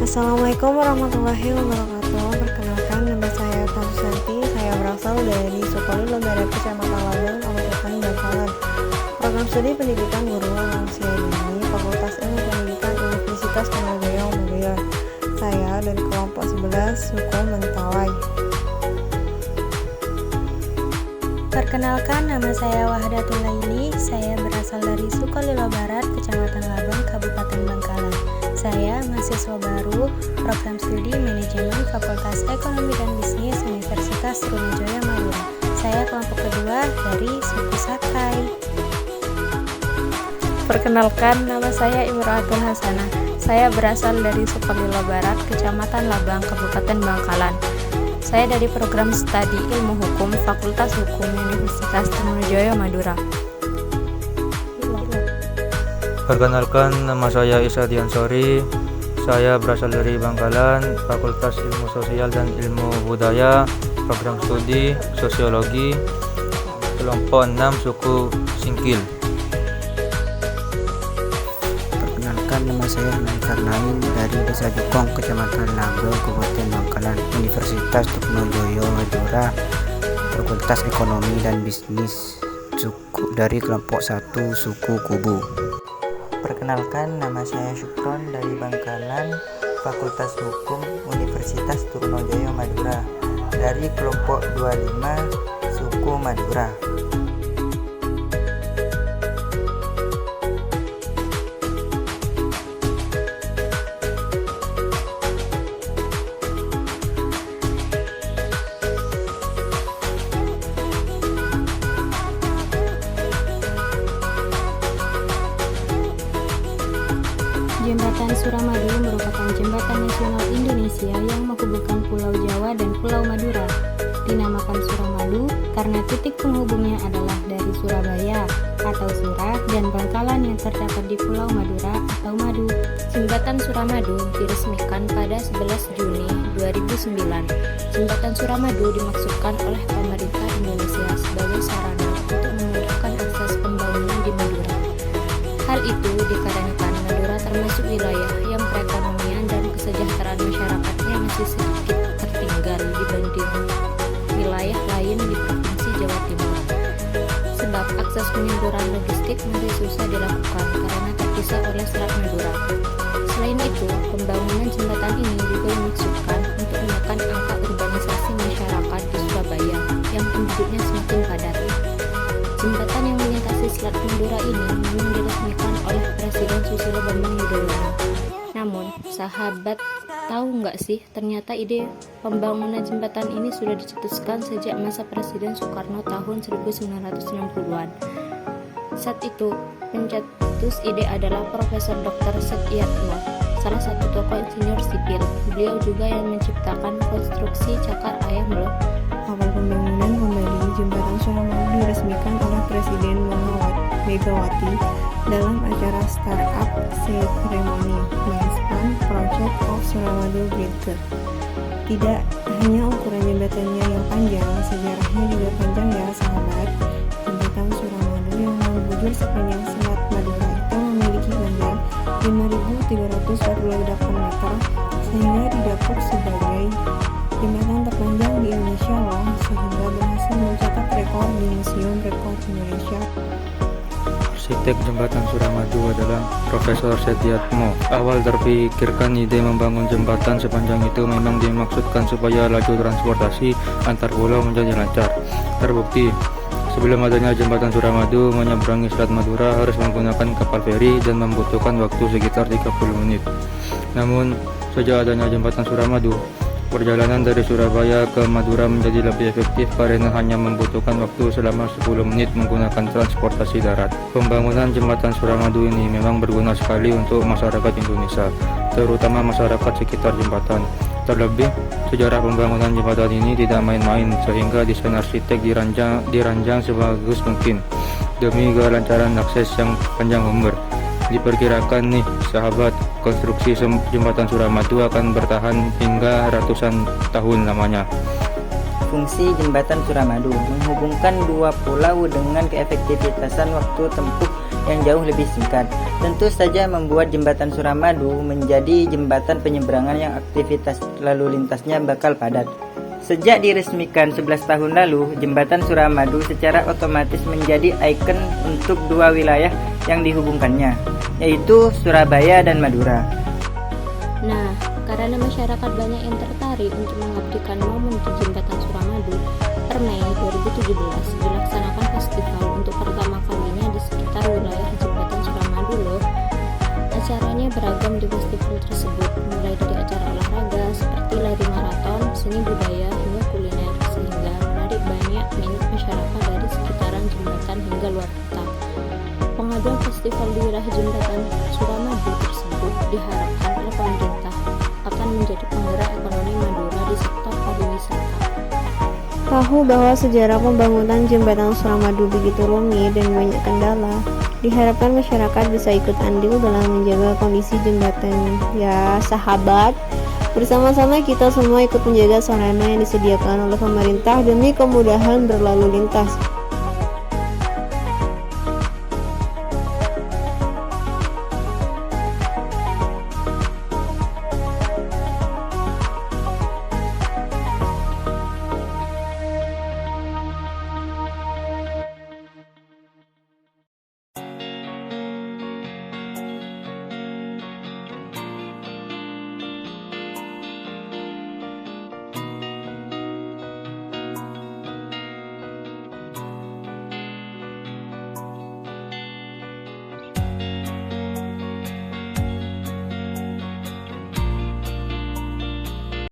Assalamualaikum warahmatullahi wabarakatuh. Perkenalkan, nama saya Tansusanti. Saya berasal dari Sukolilo Barat, Kecamatan Labang, Kabupaten Bangkalan. Program studi pendidikan guru lansia dini, Fakultas Ilmu Pendidikan Universitas Trunojoyo Madia. Saya dari kelompok 11 suku Mentawai. Perkenalkan, nama saya Wahdatul Laili. Saya berasal dari Sukolilo Barat, Kecamatan Labang, Kabupaten Bangkalan. Saya mahasiswa baru program studi manajemen Fakultas Ekonomi dan Bisnis Universitas Trunojoyo Madura. Saya kelompok kedua dari suku Sakai. Perkenalkan, nama saya Imro'atul Hasanah. Saya berasal dari Sukolilo Barat, Kecamatan Labang, Kabupaten Bangkalan. Saya dari program studi Ilmu Hukum Fakultas Hukum Universitas Trunojoyo Madura. Perkenalkan, nama saya Isadian Sori. Saya berasal dari Bangkalan, Fakultas Ilmu Sosial dan Ilmu Budaya, program studi Sosiologi, kelompok 6 suku Singkil. Perkenalkan, nama saya Karnain dari Desa Jukong, Kecamatan Labang, Kabupaten Bangkalan, Universitas Trunojoyo Madura, Fakultas Ekonomi dan Bisnis, suku dari kelompok 1 suku Kubu. Perkenalkan, nama saya Syukron dari Bangkalan, Fakultas Hukum Universitas Trunojoyo Madura, dari kelompok 25 suku Madura. Jembatan Suramadu merupakan jembatan nasional Indonesia yang menghubungkan Pulau Jawa dan Pulau Madura. Dinamakan Suramadu karena titik penghubungnya adalah dari Surabaya atau Sura dan Bangkalan yang terdapat di Pulau Madura atau Madu. Jembatan Suramadu diresmikan pada 11 Juni 2009. Jembatan Suramadu dimaksudkan oleh pemerintah Indonesia sebagai sarana untuk memudahkan akses pembangunan di Madura. Hal itu dikarenakan Madura termasuk wilayah yang perekonomian dan kesejahteraan masyarakatnya masih sedikit tertinggal dibanding wilayah lain di Provinsi Jawa Timur. Sebab akses penyaluran logistik masih susah dilakukan karena terpisah oleh Selat Madura. Selain itu, pembangunan jembatan ini juga dimaksudkan untuk menekan angka urbanisasi masyarakat di Surabaya yang penduduknya semakin padat. Jembatan yang melintasi Selat Madura ini memang diresmikan oleh Presiden Susilo Bambang Yudhoyono. Namun, sahabat tahu nggak sih, ternyata ide pembangunan jembatan ini sudah dicetuskan sejak masa Presiden Soekarno tahun 1960-an. Saat itu, pencetus ide adalah Profesor Dr. Setyatmo, salah satu tokoh insinyur sipil. Beliau juga yang menciptakan konstruksi cakar ayam loh. Awal pembangunan kembali jembatan Suramadu diresmikan oleh Presiden Megawati dalam acara Startup Ceremony Milestone Project of Suramadu Bridge. Tidak hanya ukuran jembatannya yang panjang, sejarahnya juga panjang ya sahabat. Jembatan Suramadu yang membujur sepanjang Selat Madura itu memiliki panjang 5.348 meter, sehingga didapuk sebagai jembatan terpanjang di Indonesia loh, sehingga berhasil mencatat rekor di Museum Rekor Indonesia. Arsitek jembatan Suramadu adalah Profesor Setyatmo. Awal terpikirkan ide membangun jembatan sepanjang itu memang dimaksudkan supaya laju transportasi antar pulau menjadi lancar. Terbukti, sebelum adanya jembatan Suramadu, menyeberangi Selat Madura harus menggunakan kapal feri dan membutuhkan waktu sekitar 30 menit. Namun, sejak adanya jembatan Suramadu, perjalanan dari Surabaya ke Madura menjadi lebih efektif karena hanya membutuhkan waktu selama 10 menit menggunakan transportasi darat. Pembangunan jembatan Suramadu ini memang berguna sekali untuk masyarakat Indonesia, terutama masyarakat sekitar jembatan. Terlebih, sejarah pembangunan jembatan ini tidak main-main, sehingga desain arsitek dirancang sebagus mungkin demi kelancaran akses yang panjang umur. Diperkirakan nih sahabat, konstruksi jembatan Suramadu akan bertahan hingga ratusan tahun lamanya. Fungsi jembatan Suramadu menghubungkan dua pulau dengan keefektivitasan waktu tempuh yang jauh lebih singkat. Tentu saja membuat jembatan Suramadu menjadi jembatan penyeberangan yang aktivitas lalu lintasnya bakal padat. Sejak diresmikan 11 tahun lalu, jembatan Suramadu secara otomatis menjadi ikon untuk dua wilayah yang dihubungkannya, yaitu Surabaya dan Madura. Nah, karena masyarakat banyak yang tertarik untuk mengabdikan momen di Jembatan Suramadu, per Mei 2017 dilaksanakan festival untuk pertama kalinya di sekitar wilayah Jembatan Suramadu loh. Acaranya beragam di festival tersebut, mulai dari acara olahraga seperti lari maraton, seni budaya, hingga kuliner, sehingga menarik banyak minat masyarakat dari sekitaran jembatan hingga luar kota. Pengaduan festival di wilayah Jembatan Suramadu tersebut diharapkan oleh pemerintah akan menjadi penggerak ekonomi Madura di sektor pariwisata. Tahu bahwa sejarah pembangunan Jembatan Suramadu begitu rumit dan banyak kendala. Diharapkan masyarakat bisa ikut andil dalam menjaga kondisi jembatan. Ya sahabat, bersama-sama kita semua ikut menjaga sarana yang disediakan oleh pemerintah demi kemudahan berlalu lintas.